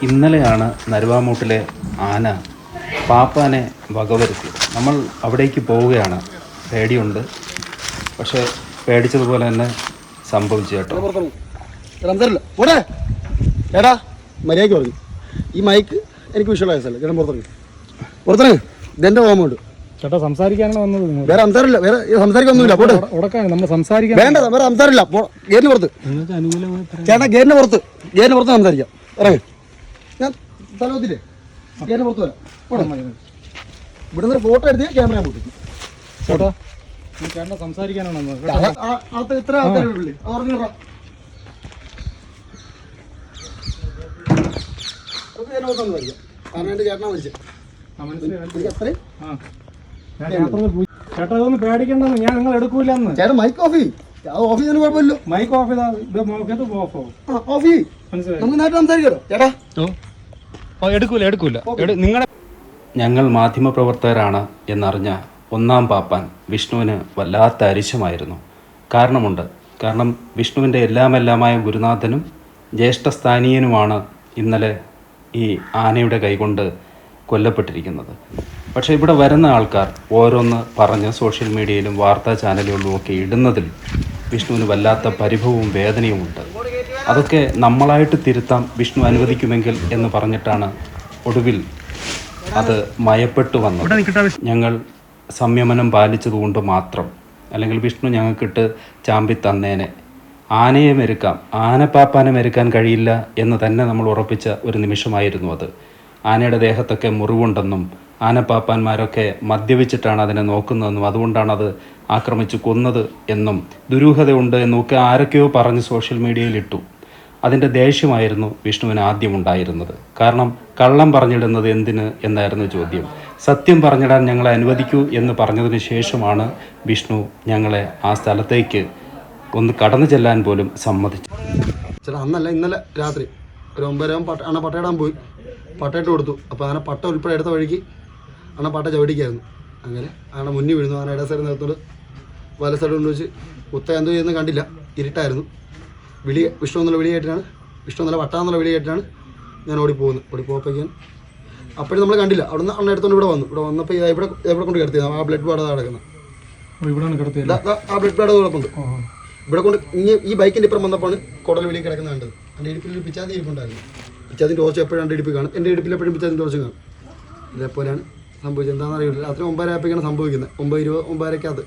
ഇന്നലെയാണ് നരുവാമൂട്ടിലെ ആന പാപ്പാനെ വകവരുത്തിയത്. നമ്മൾ അവിടേക്ക് പോവുകയാണ്. പേടിയുണ്ട്, പക്ഷേ പേടിച്ചതുപോലെ തന്നെ സംഭവിച്ചു കേട്ടോ. ചേട്ടാ മര്യാദയ്ക്ക് പറഞ്ഞു, ഈ മൈക്ക് എനിക്ക് വിഷ്വലൈസ് അല്ല. ചേട്ടൻ പുറത്തിറങ്ങി ഇതെൻ്റെ ഓർമ്മയുണ്ട്. ചേട്ടാ സംസാരിക്കാനാണ് വന്നത്. വേറെ സംസാരമില്ല, വേറെ സംസാരിക്കൊന്നുമില്ല. പോട്ടെ, നമ്മൾ സംസാരിക്കാൻ വേണ്ട, വേറെ സംസാരമില്ല. ഗേറ്റിന് പുറത്ത് ചേട്ടാ, ഗേറ്റിന് പുറത്ത് സംസാരിക്കാം. ഇറങ്ങി, ഞാൻ സ്ഥലത്തില്ലേ ഗേറ്റിന് പുറത്ത് വരാം. ഇവിടുന്ന് ഫോട്ടോ എടുത്ത് ക്യാമറ പൊട്ടിക്കും. ചേട്ടാ ചേട്ടൻ സംസാരിക്കാനാണ് വന്നത്. ഇത്ര ആൾക്കാരുള്ളൂ. പറഞ്ഞോടാ, ചേട്ടനാ വിളിച്ചത്. ചേട്ടാ അതൊന്നും പേടിക്കണ്ടെന്ന്, ഞാൻ നിങ്ങൾ എടുക്കൂലെന്ന്. ചേട്ടാ മൈക്ക് ഓഫ് ചെയ്യും. ഓഫ് ചെയ്യുന്നതിന് കുഴപ്പമില്ലല്ലോ. മൈക്ക് ഓഫ് ചെയ്താൽ ഓഫ് ചെയ്യും. നമുക്ക് നേരിട്ട് സംസാരിക്കാലോ ചേട്ടാ. എടുക്കൂല നിങ്ങളുടെ ഞങ്ങൾ മാധ്യമപ്രവർത്തകരാണ് എന്നറിഞ്ഞ ഒന്നാം പാപ്പാൻ വിഷ്ണുവിന് വല്ലാത്ത അരിശമായിരുന്നു. കാരണം വിഷ്ണുവിൻ്റെ എല്ലാമെല്ലാമായ ഗുരുനാഥനും ജ്യേഷ്ഠസ്ഥാനീയനുമാണ് ഇന്നലെ ഈ ആനയുടെ കൈകൊണ്ട് കൊല്ലപ്പെട്ടിരിക്കുന്നത്. പക്ഷേ ഇവിടെ വരുന്ന ആൾക്കാർ ഓരോന്ന് പറഞ്ഞ് സോഷ്യൽ മീഡിയയിലും വാർത്താ ചാനലുകളിലും ഒക്കെ ഇടുന്നതിൽ വിഷ്ണുവിന് വല്ലാത്ത പരിഭവവും വേദനയുമുണ്ട്. അതൊക്കെ നമ്മളായിട്ട് തിരുത്താം വിഷ്ണു അനുവദിക്കുമെങ്കിൽ എന്ന് പറഞ്ഞിട്ടാണ് ഒടുവിൽ അത് മയപ്പെട്ടു വന്നത്. ഞങ്ങൾ സംയമനം പാലിച്ചതുകൊണ്ട് മാത്രം, അല്ലെങ്കിൽ വിഷ്ണു ഞങ്ങൾക്കിട്ട് ചാമ്പി തന്നേനെ. ആനയെ മെരുക്കാം, ആനപ്പാപ്പാനെ മെരുക്കാൻ കഴിയില്ല എന്ന് തന്നെ നമ്മൾ ഉറപ്പിച്ച ഒരു നിമിഷമായിരുന്നു അത്. ആനയുടെ ദേഹത്തൊക്കെ മുറിവുണ്ടെന്നും ആനപ്പാപ്പാന്മാരൊക്കെ മദ്യപിച്ചിട്ടാണ് അതിനെ നോക്കുന്നതെന്നും അതുകൊണ്ടാണ് അത് ആക്രമിച്ച് കൊന്നത് എന്നും ദുരൂഹതയുണ്ട് എന്നൊക്കെ ആരൊക്കെയോ പറഞ്ഞ് സോഷ്യൽ മീഡിയയിൽ ഇട്ടു. അതിൻ്റെ ദേഷ്യമായിരുന്നു വിഷ്ണുവിന് ആദ്യം ഉണ്ടായിരുന്നത്. കാരണം കള്ളം പറഞ്ഞിടുന്നത് എന്തിന് എന്നായിരുന്നു ചോദ്യം. സത്യം പറഞ്ഞിടാൻ ഞങ്ങളെ അനുവദിക്കൂ എന്ന് പറഞ്ഞതിന് ശേഷമാണ് വിഷ്ണു ഞങ്ങളെ ആ സ്ഥലത്തേക്ക് ഒന്ന് കടന്നു ചെല്ലാൻ പോലും സമ്മതിച്ചു. ചേട്ടാ അന്നല്ല, ഇന്നലെ രാത്രി ഒരു 9 ആന പട്ടയിടാൻ പോയി. പട്ടയിട്ട് കൊടുത്തു. അപ്പോൾ ആന പട്ട ഉൾപ്പെടെ എടുത്ത വഴിക്ക് ആന പട്ട ചവിടിക്കായിരുന്നു. അങ്ങനെ ആന മുന്നിൽ വീഴുന്നു. ആന ഇട സൈഡ് നിർത്തോട് വല സൈഡ് കൊണ്ട് വെച്ച് കുത്ത എന്തോ ചെയ്യുന്നത് കണ്ടില്ല, ഇരുട്ടായിരുന്നു. വിഷ്ണു എന്നുള്ള വിളി കേട്ടിട്ടാണ്, വിഷ്ണു എന്നുള്ള വട്ട എന്നുള്ള വിളി കേട്ടിട്ടാണ് ഞാൻ ഓടിപ്പോയപ്പോഴേക്കും അപ്പോഴും നമ്മൾ കണ്ടില്ല. അവിടെ നിന്ന് അണ്ണ എടുത്തോണ്ട് ഇവിടെ വന്നപ്പോൾ ഇവിടെ കൊണ്ട് കിടത്തിയത്. ആ ബ്ലഡ് പാടാതെ കിടക്കുന്നത്, ആ ബ്ലഡ് പാട് കുഴപ്പമുണ്ട്. ഇവിടെ കൊണ്ട് ഈ ബൈക്കിൻ്റെ ഇപ്പുറം വന്നപ്പോൾ കുടൽ വെളിയിൽ കിടക്കുന്നത് കണ്ടത്. എൻ്റെ ഇടുപ്പിൽ ഒരു പിച്ചാത്തി ഇരിപ്പുണ്ടായിരുന്നു. പിച്ചാത്തിൻ്റെ ടോർച്ച് എപ്പോഴും എൻ്റെ ഇടുപ്പിൽ കാണും. എൻ്റെ ഇടുപ്പിൽ എപ്പോഴും പിച്ചാത്തിൻ്റെ ടോർച്ച് കാണും. ഇതേപോലെയാണ് സംഭവിച്ചത്. എന്താണെന്ന് അറിയില്ല. രാത്രി 9:30 സംഭവിക്കുന്നത്. 9:20, 9:30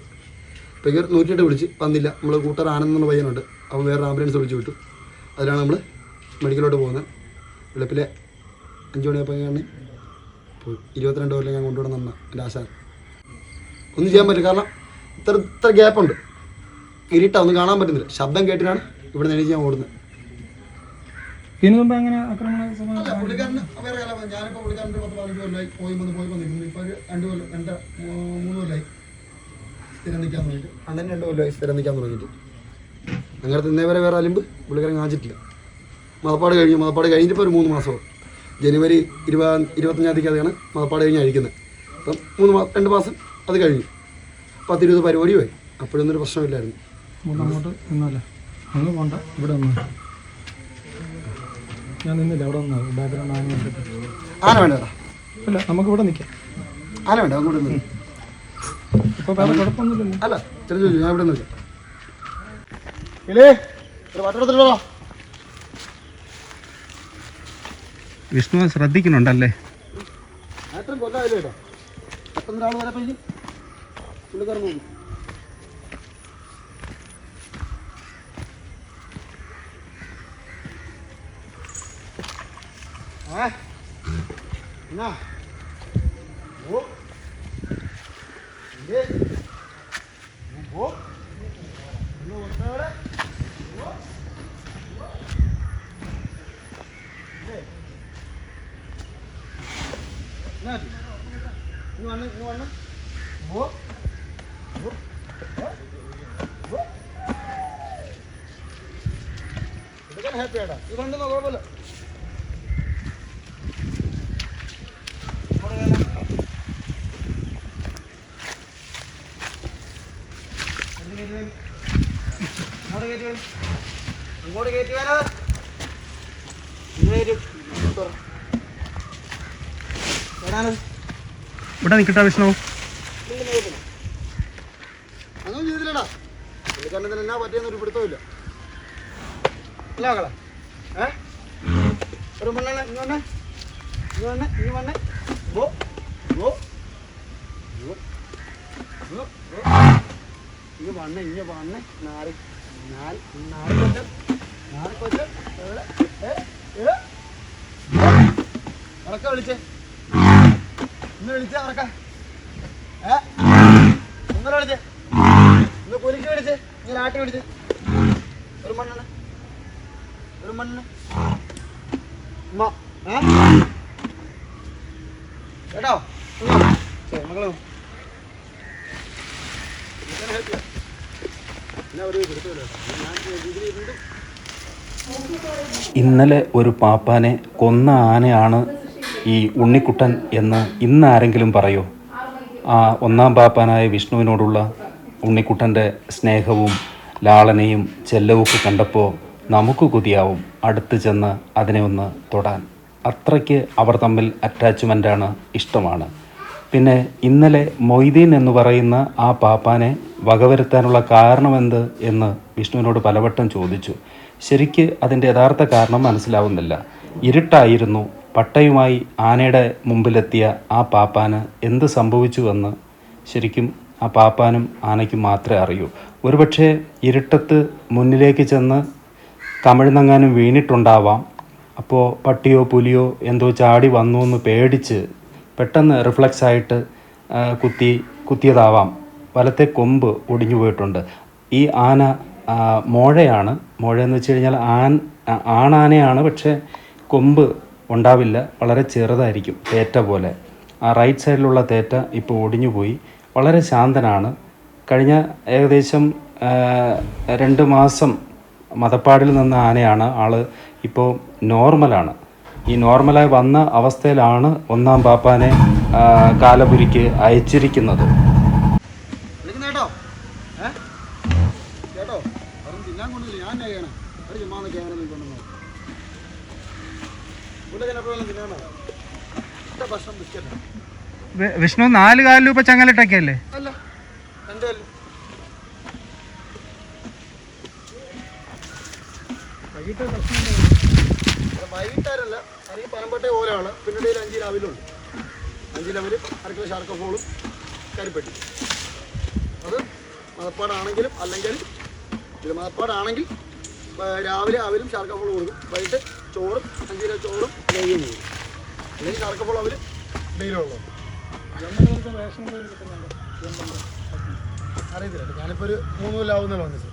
അപ്പോൾ 108 വിളിച്ച് വന്നില്ല. നമ്മൾ കൂട്ടർ ആനന്ദ് എന്നുള്ള പയ്യനുണ്ട്, അവൻ വേറെ ആംബുലൻസ് വിളിച്ച് വിട്ടു. അതിലാണ് നമ്മൾ മെഡിക്കലോട്ട് പോകുന്നത്. വെളുപ്പിലെ 5 മണിയായപ്പോഴാണ് പോയി. 22 കൊല്ലം ഞാൻ കൊണ്ടുപോകണം നന്ന എൻ്റെ ആശാൻ. ഒന്നും ചെയ്യാൻ പറ്റില്ല, കാരണം ഇത്ര ഗ്യാപ്പുണ്ട്. ഇരുട്ടാ, ഒന്നും കാണാൻ പറ്റുന്നില്ല. ശബ്ദം കേട്ടിട്ടാണ് ഇവിടെ നിന്ന് ഞാൻ ഓടുന്നത്. ഇതിനു മുമ്പ് അങ്ങനെ പുള്ളിക്കാരന് വേറെ കാലം. ഞാനിപ്പോൾ പുള്ളിക്കാരൻ്റെ 10-15 കൊല്ലമായി പോയി നിൽക്കുന്നു. ഇപ്പോൾ 2-3 കൊല്ലമായി സ്ഥിരം നിൽക്കാൻ തുടങ്ങിയിട്ട്. അണ്ണൻ 2 കൊല്ലമായി സ്ഥിരം നിൽക്കാൻ തുടങ്ങിയിട്ട്. അങ്ങനത്തെ ഇന്നേവരെ വേറെ അലിമ്പ് പുള്ളിക്കാരൻ കാണിച്ചിട്ടില്ല. മതപ്പാട് കഴിഞ്ഞിപ്പോൾ ഒരു 3 മാസമോ. ജനുവരി 25-ാം തീയതിക്കാണ് മതപ്പാട് കഴിഞ്ഞ് അഴിക്കുന്നത്. അപ്പം 2 മാസം അത് കഴിഞ്ഞു. 10-20 പരിപാടിയുമായി. അപ്പോഴൊന്നും പ്രശ്നമില്ലായിരുന്നു. അങ്ങോട്ട് നിന്നല്ലേ, അങ്ങ് പോണ്ട, ഇവിടെ വന്നു. ഞാൻ നിന്നില്ല, അവിടെ വന്നത് ബാക്ക്ഗ്രൗണ്ട് ആന വേണ്ടടാ. ഇല്ല, നമുക്ക് ഇവിടെ നിൽക്കാം. ആന വേണ്ട, അങ്ങോട്ട് നിന്ന്. ഇപ്പോൾ വേറെ കുഴപ്പമൊന്നുമില്ലല്ലോ. അല്ല ചെറിയ ചോദിച്ചു, ഞാൻ ഇവിടെ നിൽക്കാം. ഇല്ലേ ഒരു പട്ടെടുത്തിട്ടോ. വിഷ്ണു ശ്രദ്ധിക്കുന്നുണ്ടല്ലേ? അത്രയും കൊല്ലാവില്ല കേട്ടോ. 10 ആൾ വരെ പോയി പുള്ളിക്കാരൻ നോക്കും. എന്നാ ഓ ഹാപ്പിയാടാ. ഇത് കണ്ടെന്നോ കുഴപ്പമില്ല. ഇങ്ങോട്ട് കയറ്റി വരാ. ഇവിടെ നിൽക്കട്ടെ വിഷ്ണു. അങ്ങനെ ചെയ്തില്ലടാ. പുള്ളിക്കാരൻ എന്നാ പറ്റിയെന്നൊരു പിടുത്തമില്ല. അല്ല മക്കളെ, ഒരു മണ്ണ ഇങ്ങോട്ട് ഇങ്ങ് വണ്ണേ ഗോ ഗോ ഇങ്ങ് വണ്ണേ നാല് കൊച്ച് ഉറക്ക വിളിച്ചേ ഇന്ന് വിളിച്ചേ ഉറക്ക ഒന്നര വിളിച്ചേ ഇന്ന് പൊലിക്ക് വിളിച്ചേ ഇങ്ങനെ ആട്ടി വിളിച്ചേ ഒരു മണ്ണെണ്ണ ഉമ്മ കേട്ടോ മകളോ ഇന്നലെ ഒരു പാപ്പാനെ കൊന്ന ആനയാണ് ഈ ഉണ്ണിക്കുട്ടൻ എന്ന് ഇന്ന് ആരെങ്കിലും പറയോ? ആ ഒന്നാം പാപ്പാനായ വിഷ്ണുവിനോടുള്ള ഉണ്ണിക്കുട്ടൻ്റെ സ്നേഹവും ലാളനയും ചെല്ലവുമൊക്കെ കണ്ടപ്പോൾ നമുക്ക് കൊതിയാവും അടുത്ത് ചെന്ന് അതിനെ ഒന്ന് തൊടാൻ. അത്രയ്ക്ക് അവർ തമ്മിൽ അറ്റാച്ച്മെൻ്റാണ്, ഇഷ്ടമാണ്. പിന്നെ ഇന്നലെ മൊയ്തീൻ എന്ന് പറയുന്ന ആ പാപ്പാനെ വകവരുത്താനുള്ള കാരണമെന്ത് എന്ന് വിഷ്ണുവിനോട് പലവട്ടം ചോദിച്ചു. ശരിക്ക് അതിൻ്റെ യഥാർത്ഥ കാരണം മനസ്സിലാവുന്നില്ല. ഇരുട്ടായിരുന്നു. പട്ടയുമായി ആനയുടെ മുമ്പിലെത്തിയ ആ പാപ്പാന് എന്ത് സംഭവിച്ചുവെന്ന് ശരിക്കും ആ പാപ്പാനും ആനയ്ക്കും മാത്രമേ അറിയൂ. ഒരുപക്ഷെ ഇരുട്ടത്ത് മുന്നിലേക്ക് ചെന്ന് കമിഴ്ന്നെങ്ങാനും വീണിട്ടുണ്ടാവാം. അപ്പോൾ പട്ടിയോ പുലിയോ എന്തോ ചാടി വന്നു എന്ന് പേടിച്ച് പെട്ടെന്ന് റിഫ്ലക്സ് ആയിട്ട് കുത്തിയതാവാം. വലത്തെ കൊമ്പ് ഒടിഞ്ഞു പോയിട്ടുണ്ട്. ഈ ആന മോഴയാണ്. മോഴയെന്ന് വെച്ച് കഴിഞ്ഞാൽ ആണാനയാണ്, പക്ഷേ കൊമ്പ് ഉണ്ടാവില്ല, വളരെ ചെറുതായിരിക്കും, തേറ്റ പോലെ. ആ റൈറ്റ് സൈഡിലുള്ള തേറ്റ ഇപ്പോൾ ഒടിഞ്ഞു പോയി. വളരെ ശാന്തനാണ്. കഴിഞ്ഞ ഏകദേശം 2 മാസം മതപ്പാടിൽ നിന്ന ആനയാണ്. ആള് ഇപ്പോൾ നോർമലാണ്. ഈ നോർമലായി വന്ന അവസ്ഥയിലാണ് ഒന്നാം പാപ്പാനെ കാലപുരിക്ക് അയച്ചിരിക്കുന്നത്. വിഷ്ണു 4 കാലിലും ഇപ്പൊ ചങ്ങലിട്ടൊക്കെയല്ലേ? അല്ല, വൈകിട്ടാരല്ല, അല്ലെങ്കിൽ പനമ്പട്ട ഓലാണ്. പിന്നെ 5 ലെവലുണ്ട്. 5 ലെവല് 1/2 കിലോ ശർക്കഫോളും കരിപ്പെട്ടി. അത് മതപ്പാടാണെങ്കിലും അല്ലെങ്കിൽ ഇത് മതപ്പാടാണെങ്കിൽ രാവിലെ അവലും ശർക്കഫോളും കൊടുക്കും. വൈകിട്ട് ചോറും 5 കിലോ ചോറും നെയ്യും കൊടുക്കും. അല്ലെങ്കിൽ ശർക്കഫോൾ അവര് ഡെയിലി ഉള്ളത് അറിയത്തില്ല. ഞാനിപ്പോൾ ഒരു 3 കൊല്ലം ആവുന്നല്ലോ വന്നിട്ട്.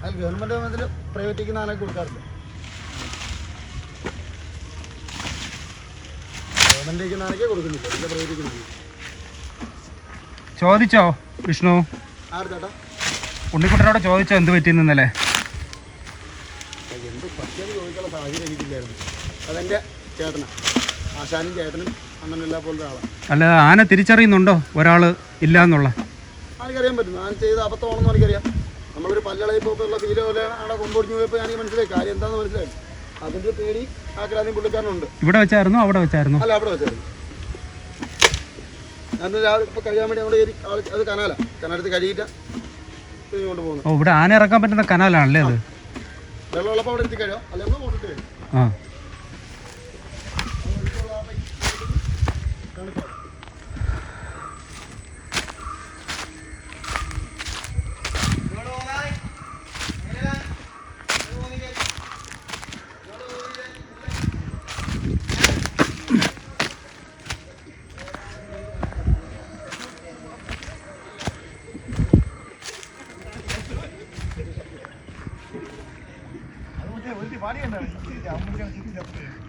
അത് ഗവൺമെൻറ് വന്നതിൽ പ്രൈവറ്റിക്കുന്ന ആനൊക്കെ കൊടുക്കാറില്ല. ഗവൺമെൻറ് ആനൊക്കെ കൊടുക്കുന്നില്ല, ഇല്ല പ്രൈവറ്റിക്കുന്നില്ല. ചോദിച്ചോ വിഷ്ണു? ആര് ചേട്ടാ? ഉണ്ണിക്കുട്ടനോട് ചോദിച്ചോ എന്ത് പറ്റിയെന്നല്ലേ? എന്ത് പറ്റിയെന്ന് ചോദിക്കാനുള്ള സാഹചര്യം എനിക്കില്ലായിരുന്നു. അതെൻ്റെ ചേട്ടനാണ്. ആശാനും ചേട്ടനും അണ്ണനെല്ലാം പോലത്തെ ആളാണ്. അല്ല, ആന തിരിച്ചറിയുന്നുണ്ടോ ഒരാൾ ഇല്ല എന്നുള്ള? എനിക്കറിയാൻ പറ്റും. ഞാൻ ചെയ്ത അബദ്ധമാണെന്ന് എനിക്കറിയാം. നമ്മളൊരു പല്ലളയിൽ പോലുള്ള ഫീല് പോലെ അവിടെ കൊമ്പൊടിഞ്ഞു പോയപ്പോൾ ഞാൻ മനസ്സിലായി കാര്യം എന്താണെന്ന് മനസ്സിലായി. അതിൻ്റെ പേടി ആക്രാന്തി പുള്ളിക്കാരനുണ്ട്. ഇവിടെ വെച്ചായിരുന്നോ അവിടെ വെച്ചായിരുന്നോ? അല്ല, അവിടെ വെച്ചായിരുന്നു. ഞാൻ രാവിലെ ഇപ്പോൾ കഴിയാൻ വേണ്ടി അവിടെ അത് കനാലത്ത് കഴുകിയിട്ട് കൊണ്ട് പോകുന്നു. ഓ, ഇവിടെ ആന ഇറക്കാൻ പറ്റുന്ന കനാലാണല്ലേ അത്? വെള്ളമുള്ളപ്പോൾ അവിടെ എത്തി കഴിയാം, അല്ലെങ്കിൽ നമ്മൾ കൊണ്ടിട്ട് കഴിയും. ആ,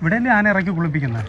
ഇവിടെയല്ലേ ആന ഇറക്കി കുളിപ്പിക്കുന്നത്?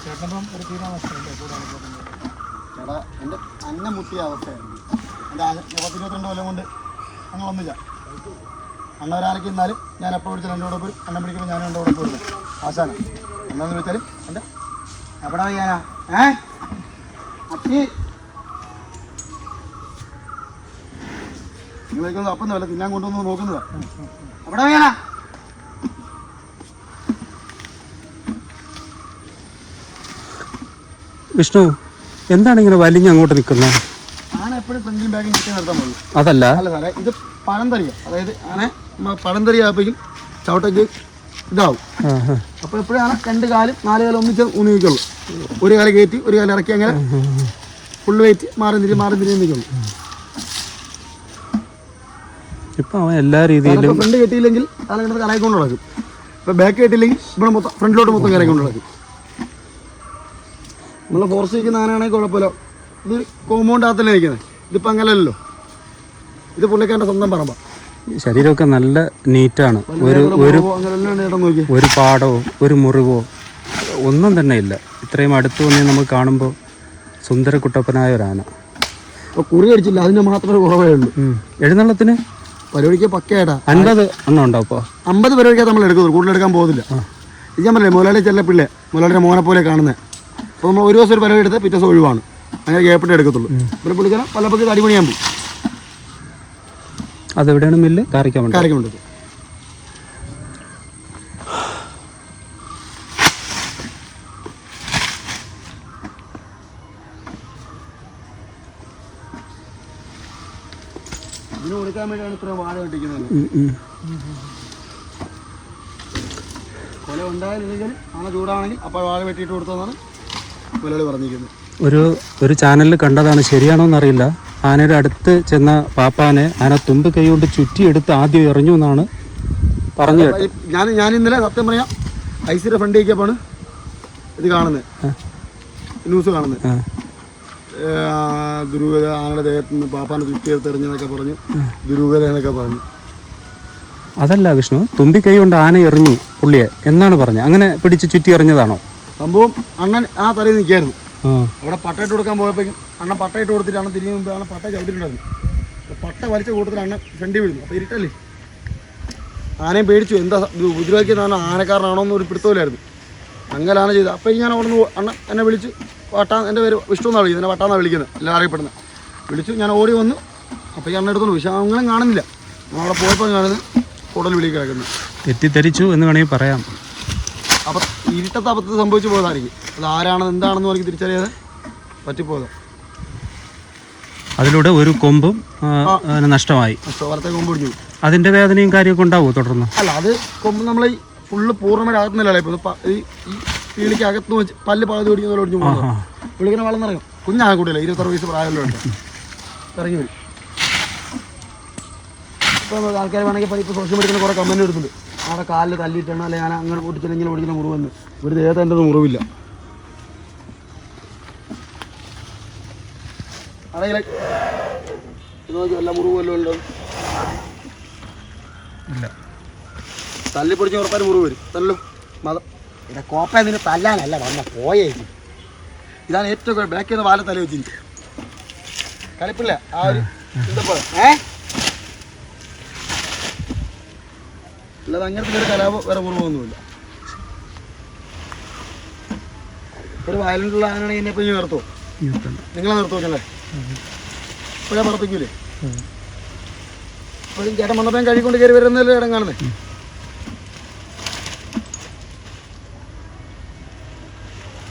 ചേട്ടനിപ്പം ഒരു തീരാവസ്ഥയല്ലേ കൂടാതെ ചേട്ടാ എൻ്റെ അന്നം മുട്ടിയ അവസ്ഥയാണ്. എൻ്റെ 22 കൊല്ലം കൊണ്ട് അങ്ങനൊന്നുമില്ല. അണ്ണവരാരൊക്കെ ഇന്നാലും ഞാൻ എപ്പോൾ വിളിച്ചാലും എൻ്റെ കൂടെ പോയി, അണ്ണം പിടിക്കുമ്പോൾ ഞാനും എൻ്റെ കൂടെ പോയില്ല. ആശാന എന്നാന്ന് വെച്ചാലും എൻ്റെ എവിടെ വയ്യാനാ അച്ഛി നിങ്ങളേക്കൊന്നും അപ്പം വല്ല തിന്നാൻ കൊണ്ടുവന്ന് നോക്കുന്നതാ. എവിടെ വയ്യാനാ വിഷ്ണു, എന്താണ് ഇങ്ങനെ വലിഞ്ഞ് അങ്ങോട്ട് നിൽക്കുന്നത്? ആന എപ്പോഴും ഫ്രണ്ടിലും ബാഗും കിട്ടി നിർത്താൻ പോകുന്നു. അതല്ല അല്ല സാറേ, ഇത് പഴംതറിയ, അതായത് ആന പഴംതറി ആകുമ്പോഴേക്കും ചവിട്ടയ്ക്ക് ഇതാവും. അപ്പോൾ എപ്പോഴും ആന 2 കാലും 4 കാലം ഒന്നിച്ച് ഊന്നി നിൽക്കുള്ളൂ. ഒരു കാലം കയറ്റി ഒരു കാലം ഇറക്കി അങ്ങനെ ഫുൾ വെയിറ്റ് മാറി തിരിഞ്ഞ് നിൽക്കുള്ളൂ. ഇപ്പം അവൻ എല്ലാ രീതിയിലും ഫ്രണ്ട് കെട്ടിയില്ലെങ്കിൽ ആനങ്ങനെ കറയിക്കൊണ്ട് നടക്കും. ഇപ്പോൾ ബാക്ക് കെട്ടിയില്ലെങ്കിൽ ഇവിടെ മൊത്തം ഫ്രണ്ടിലോട്ട് മൊത്തം കറയിക്കൊണ്ട് നടക്കും. നമ്മൾ ഫോറസ്റ്റ് നിൽക്കുന്ന ആനയാണെങ്കിൽ കുഴപ്പമില്ല. ഇത് കോമ്പൗണ്ട് അകത്തല്ലേ നിൽക്കുന്നത്. ഇതിപ്പോൾ അങ്ങനെയല്ലോ, ഇത് പുള്ളിക്കാരൻ്റെ സ്വന്തം പറമ്പ. ശരീരമൊക്കെ നല്ല നീറ്റാണ്. ഒരു പാടോ ഒരു മുറിവോ ഒന്നും തന്നെ ഇല്ല. ഇത്രയും അടുത്ത് വന്ന് നമുക്ക് കാണുമ്പോൾ സുന്ദര കുട്ടപ്പനായ ഒരാന. അപ്പോൾ കുറി അടിച്ചില്ല, അതിന് മാത്രമേ കുറവേ ഉള്ളൂ. എഴുന്നള്ളത്തിന് പരിപാടിക്ക് പക്കയായിട്ടാ 50 എണ്ണം ഉണ്ടാവും. അപ്പോൾ 50 പരിപാടിക്കാണ് നമ്മൾ എടുക്കുന്നത്, കൂടുതലെടുക്കാൻ പോകുന്നില്ല. ഇത് ഞാൻ പറഞ്ഞില്ലേ, മുതലാളി ചെല്ലപ്പിള്ളേ മുതലാളിയുടെ മോനെ പോലെ കാണുന്നത്. അപ്പോൾ നമ്മൾ ഒരു ദിവസം ഒരു പരിപാടി എടുത്ത് പിറ്റേ ദിവസം ഒഴിവാണ്, അങ്ങനെ ഗ്യാപ്പിട്ട് എടുക്കത്തുള്ളൂ. ഇവിടെ പുള്ളിക്കാരൻ പലപ്പൊക്കെ അടിപൊളിയാൻ പോകും. അതെവിടെയാണ് മില്ല്? കാരിക്കുണ്ട്. ഇതിന് കൊടുക്കാൻ വേണ്ടിയാണ് ഇത്ര വാഴ കെട്ടിക്കുന്നത്. കൊല ഉണ്ടായാലും ആന ചൂടാണെങ്കിൽ അപ്പോൾ വാഴ വെട്ടിയിട്ട് കൊടുത്തതാണ് മുതലാളി പറഞ്ഞിരിക്കുന്നത്. ഒരു ചാനലിൽ കണ്ടതാണ്, ശരിയാണോ എന്നറിയില്ല. ആനയുടെ അടുത്ത് ചെന്ന പാപ്പാനെ ആന തുമ്പ് കൈ കൊണ്ട് ചുറ്റിയെടുത്ത് ആദ്യം എറിഞ്ഞു എന്നാണ് പറഞ്ഞു കേട്ടത്. ഞാൻ ഇന്നലെ സത്യം പറയാം ഐസിയുടെ ഫ്രണ്ട് വയ്ക്കപ്പോണ് ഇത് കാണുന്നത്, ന്യൂസ് കാണുന്നത്. ദുരൂഹത, ആനയുടെ ദേഹത്ത് നിന്ന് പാപ്പാനെ ചുറ്റിയെടുത്ത് എറിഞ്ഞെന്നൊക്കെ പറഞ്ഞു, ദുരൂഹത എന്നൊക്കെ പറഞ്ഞു. അതല്ല വിഷ്ണു, തുമ്പി കൈ കൊണ്ട് ആന എറിഞ്ഞു പുള്ളിയെ എന്നാണ് പറഞ്ഞത്. അങ്ങനെ പിടിച്ച് ചുറ്റി എറിഞ്ഞതാണോ സംഭവം? അണ്ണൻ ആ തലയിൽ നിൽക്കായിരുന്നു. അവിടെ പട്ടയിട്ട് കൊടുക്കാൻ പോയപ്പോഴേക്കും അണ്ണൻ പട്ടയിട്ട് കൊടുത്തിട്ട് അണ്ണൻ തിരിഞ്ഞു മുമ്പ് പട്ട ചവിട്ടിട്ടുണ്ടായിരുന്നു. പട്ട വലിച്ച കൂട്ടത്തിൽ അണ്ണൻ ഫ്രണ്ടി വീഴുന്നു. അപ്പോൾ ഇരുട്ടല്ലേ, ആനയും പേടിച്ചു. എന്താ ഉപദ്രവിക്കുന്നതാണ്, ആനക്കാരനാണോ എന്നൊരു പിടുത്തമില്ലായിരുന്നു. അങ്ങനെ ആന ചെയ്ത്. അപ്പോൾ ഞാൻ അവിടെ നിന്ന് അണ്ണൻ എന്നെ വിളിച്ച് എൻ്റെ പേര് വിഷ്ണു എന്നാണ് വിളിക്കുന്നത്, എന്നെ വട്ടാന്നാണ് വിളിക്കുന്നത്, എല്ലാവരും അറിയപ്പെടുന്നത്. വിളിച്ചു, ഞാൻ ഓടി വന്നു. അപ്പോൾ ഈ അണ്ണൻ എടുത്തോളൂ, പക്ഷേ അങ്ങനെ കാണുന്നില്ല. നമ്മളവിടെ പോയപ്പോൾ കാണുന്നത് കൂടുതൽ വിളി കിടക്കുന്നു. തെറ്റിദ്ധരിച്ചു എന്ന് വേണമെങ്കിൽ പറയാം. അപ്പം ഇരുട്ടത്തെ അബദ്ധത്തിൽ സംഭവിച്ചു പോയതായിരിക്കും. അത് ആരാണെന്ന് എന്താണെന്ന് എനിക്ക് തിരിച്ചറിയാതെ പറ്റിപ്പോയത്. അതിലൂടെ ഒരു കൊമ്പും നഷ്ടമായി. വലത്തെ കൊമ്പ് ഒടിഞ്ഞു. അതിൻ്റെ വേദനയും കാര്യമൊക്കെ ഉണ്ടാവുമോ തുടർന്ന്? അല്ല, അത് കൊമ്പ് നമ്മൾ ഈ ഫുള്ള് പൂർണ്ണമായിട്ട് അകത്തുന്നില്ലല്ലേ. ഇപ്പോൾ ഈ പീളിക്ക് അകത്ത് വെച്ച് പല്ല് പകുതി ഒടിക്കുന്ന പോലെ ഒടിഞ്ഞു പോകുന്നത്. വിളിക്കുന്ന വെള്ളം നിറയും. കുഞ്ഞാകെ കൂടിയല്ലേ, 26 വയസ്സ് പ്രായമുള്ള ഉണ്ട്, ഇറങ്ങി വരും. ഇപ്പോൾ ആൾക്കാർ വേണമെങ്കിൽ ഇപ്പോൾ സോഷ്യൽ മീഡിയയിൽ കുറേ കമൻറ്റ് എടുത്തിട്ടുണ്ട്. അവിടെ കാലിൽ തല്ലിയിട്ടാണ്, അല്ലെങ്കിൽ ഞാൻ അങ്ങനെ പൊട്ടിച്ചാൽ ഇങ്ങനെ പൊടിക്കുന്ന മുറിവെന്ന്. ഒരു ദേഹത്ത് എൻ്റെ മുറിവില്ല. ആണെങ്കിൽ എല്ലാ മുറിവ് വല്ലതും ഉണ്ടോ? ഇല്ല. തല്ലി പൊടിച്ച് ഉറപ്പാലും മുറിവ് വരും. തല്ലോ മതം ഇവിടെ കോപ്പ നിന്നെ തല്ലാനല്ല വന്ന പോയേക്കും. ഇതാണ് ഏറ്റവും ബാക്കിൽ നിന്ന് വാല തല വെച്ചിരിക്കും. കളിപ്പില്ല ആ ഒരു ചിന്തപ്പോൾ അല്ലാതെ അങ്ങനത്തെ ഒരു കലാപോ വേറെ മുറിവൊന്നുമില്ല. ഒരു വയലൻ്റുള്ള ആനാണെങ്കിൽ എന്നെ ഇപ്പോൾ ഇനി നിർത്തുമോ? നിങ്ങളെ നിർത്തുമല്ലേ? ഇപ്പോഴാ പറപ്പിക്കൂലേ? ഇപ്പോഴും ചേട്ടൻ വന്നപ്പോൾ കഴിക്കൊണ്ട് കയറി വരുന്നല്ലേ ഇടം കാണുന്നത്.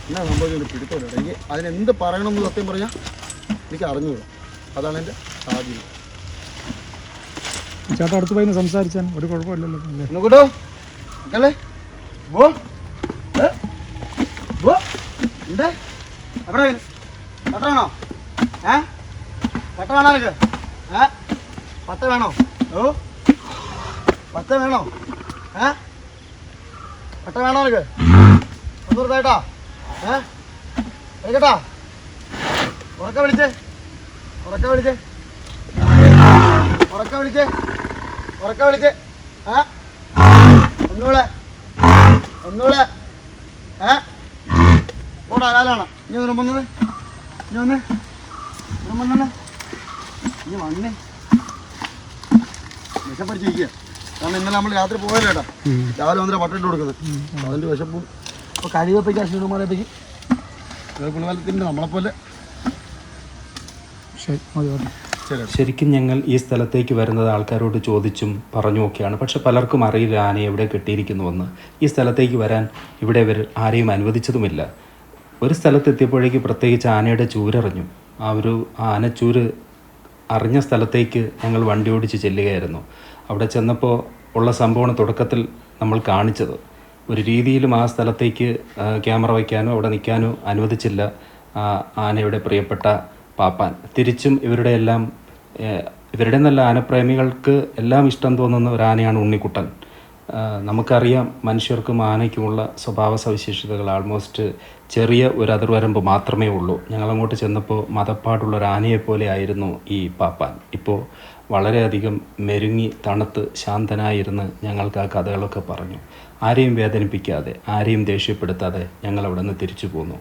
എന്നാ സംഭവിച്ചൊരു പിടുത്തമില്ല. എനിക്ക് അതിനെന്ത് പറയണമെന്ന് സത്യം പറഞ്ഞാൽ എനിക്ക് അറിഞ്ഞൂടാ. അതാണ് എൻ്റെ സാധ്യത. ചേട്ടാ അടുത്ത് പോയി സംസാരിച്ചാൽ ഒരു കുഴപ്പമില്ലല്ലോ. കേട്ടോ അല്ലേ? ഉണ്ട് എവിടെ പട്ട വേണോ? പട്ട വേണോ നിനക്ക്? പട്ട വേണോ? ഓ പട്ട വേണോ? പട്ട വേണോ നിനക്ക്? ഒന്നൂർത്തായിട്ടാ കേട്ടാ? ഉറക്കെ വിളിച്ചേ. ഉറക്ക വിളിച്ചേ ആ ഒന്നുകൂടെ ഓടാ കാലാണ് ഇനി വന്നത് ഇനി വന്നേ വിശപ്പടിച്ചിരിക്കുക. കാരണം ഇന്നലെ നമ്മൾ രാത്രി പോയല്ലോ കേട്ടോ, രാവിലെ വന്നിട്ട് പട്ടിട്ട് കൊടുക്കുന്നത്. അതിൻ്റെ വിശപ്പും ഇപ്പോൾ കഴിവത്തേക്ക് അശ്വിനുമാരത്തേക്ക് കുളിവലത്തിൻ്റെ നമ്മളെപ്പോലെ. ശരിക്കും ഞങ്ങൾ ഈ സ്ഥലത്തേക്ക് വരുന്നത് ആൾക്കാരോട് ചോദിച്ചും പറഞ്ഞുമൊക്കെയാണ്. പക്ഷെ പലർക്കും അറിയില്ല ആന എവിടെ കെട്ടിയിരിക്കുന്നുവെന്ന്. ഈ സ്ഥലത്തേക്ക് വരാൻ ഇവിടെ ഇവർ ആരെയും അനുവദിച്ചതുമില്ല. ഒരു സ്ഥലത്തെത്തിയപ്പോഴേക്ക് പ്രത്യേകിച്ച് ആനയുടെ ചൂരറിഞ്ഞു. ആ ഒരു ആനച്ചൂര് അറിഞ്ഞ സ്ഥലത്തേക്ക് ഞങ്ങൾ വണ്ടി ഓടിച്ച് ചെല്ലുകയായിരുന്നു. അവിടെ ചെന്നപ്പോൾ ഉള്ള സംഭവമാണ് തുടക്കത്തിൽ നമ്മൾ കാണിച്ചത്. ഒരു രീതിയിലും ആ സ്ഥലത്തേക്ക് ക്യാമറ വയ്ക്കാനോ അവിടെ നിൽക്കാനോ അനുവദിച്ചില്ല ആനയുടെ പ്രിയപ്പെട്ട പാപ്പാൻ. തിരിച്ചും ഇവരുടെ നല്ല ആനപ്രേമികൾക്ക് എല്ലാം ഇഷ്ടം തോന്നുന്ന ഒരു ആനയാണ് ഉണ്ണിക്കുട്ടൻ. നമുക്കറിയാം മനുഷ്യർക്കും ആനയ്ക്കുമുള്ള സ്വഭാവ സവിശേഷതകൾ ആൾമോസ്റ്റ് ചെറിയ ഒരു അതിർവരമ്പ് മാത്രമേ ഉള്ളൂ. ഞങ്ങളങ്ങോട്ട് ചെന്നപ്പോൾ മതപ്പാടുള്ള ഒരു ആനയെപ്പോലെ ആയിരുന്നു ഈ പാപ്പാൻ. ഇപ്പോൾ വളരെയധികം മെരുങ്ങി തണുത്ത് ശാന്തനായിരുന്ന് ഞങ്ങൾക്ക് ആ കഥകളൊക്കെ പറഞ്ഞു. ആരെയും വേദനിപ്പിക്കാതെ ആരെയും ദേഷ്യപ്പെടുത്താതെ ഞങ്ങൾ അവിടെ നിന്ന് തിരിച്ചു പോന്നു.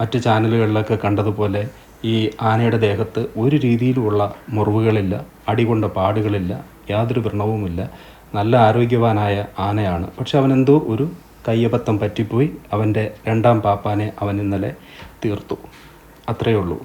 മറ്റ് ചാനലുകളിലൊക്കെ കണ്ടതുപോലെ ഈ ആനയുടെ ദേഹത്ത് ഒരു രീതിയിലുമുള്ള മുറിവുകളില്ല, അടികൊണ്ട പാടുകളില്ല, യാതൊരു വ്രണവുമില്ല. നല്ല ആരോഗ്യവാനായ ആനയാണ്. പക്ഷെ അവനെന്തോ ഒരു കയ്യബദ്ധം പറ്റിപ്പോയി. അവൻ്റെ രണ്ടാം പാപ്പാനെ അവൻ ഇന്നലെ തീർത്തു. അത്രയേ ഉള്ളൂ.